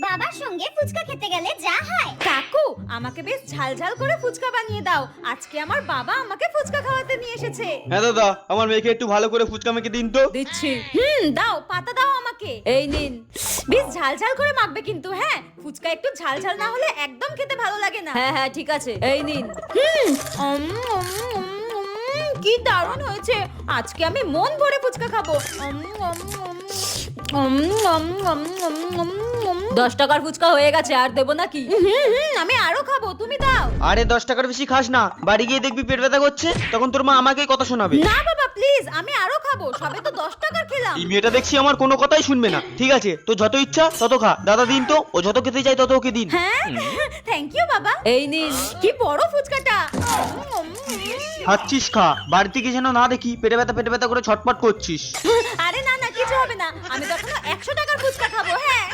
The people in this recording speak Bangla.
বাবার সঙ্গে ফুচকা খেতে গেলে যা হয়। কাকু, আমাকে বেশ ঝাল ঝাল করে ফুচকা বানিয়ে দাও। আজকে আমার বাবা আমাকে ফুচকা খাওয়াতে নিয়ে এসেছে। হ্যাঁ দাদা, আমার মেয়েকে একটু ভালো করে ফুচকা মেখে দিন তো। দিচ্ছি। দাও, পাতা দাও আমাকে। এই নিন। বেশ ঝাল ঝাল করে মাখবে কিন্তু, হ্যাঁ? ফুচকা একটু ঝাল ঝাল না হলে একদম খেতে ভালো লাগে না। হ্যাঁ হ্যাঁ, ঠিক আছে। এই নিন। কি দারুণ হয়েছে। আজকে আমি মন ভরে ফুচকা খাবো। 10 টাকার ফুচকা হয়ে গেছে, আর দেবো নাকি? আমি আরো খাবো, তুমি দাও। আরে 10 টাকার বেশি খাস না, বাড়ি গিয়ে দেখবি পেট ব্যথা করছে, তখন তোর মা আমাকেই কথা শোনাবে। না বাবা, প্লিজ, আমি আরো খাবো। সবে তো 10 টাকার খেলাম। এই মেয়েটা দেখছি আমার কোনো কথাই শুনবে না। ঠিক আছে, তো যত ইচ্ছা তত খা। দাদা দিন তো, ও যত খেতে চাই তত ওকে দিন। হ্যাঁ, থ্যাংক ইউ বাবা। এই নিন। কি বড় ফুচকাটা। খাচ্ছিস খা, বাড়ি থেকে যেন না দেখি পেটে ব্যথা করে ছটপট করছিস। আরে না না, কিছু হবে না। আমি তো এখনো 100 টাকার ফুচকা খাবো। হ্যাঁ।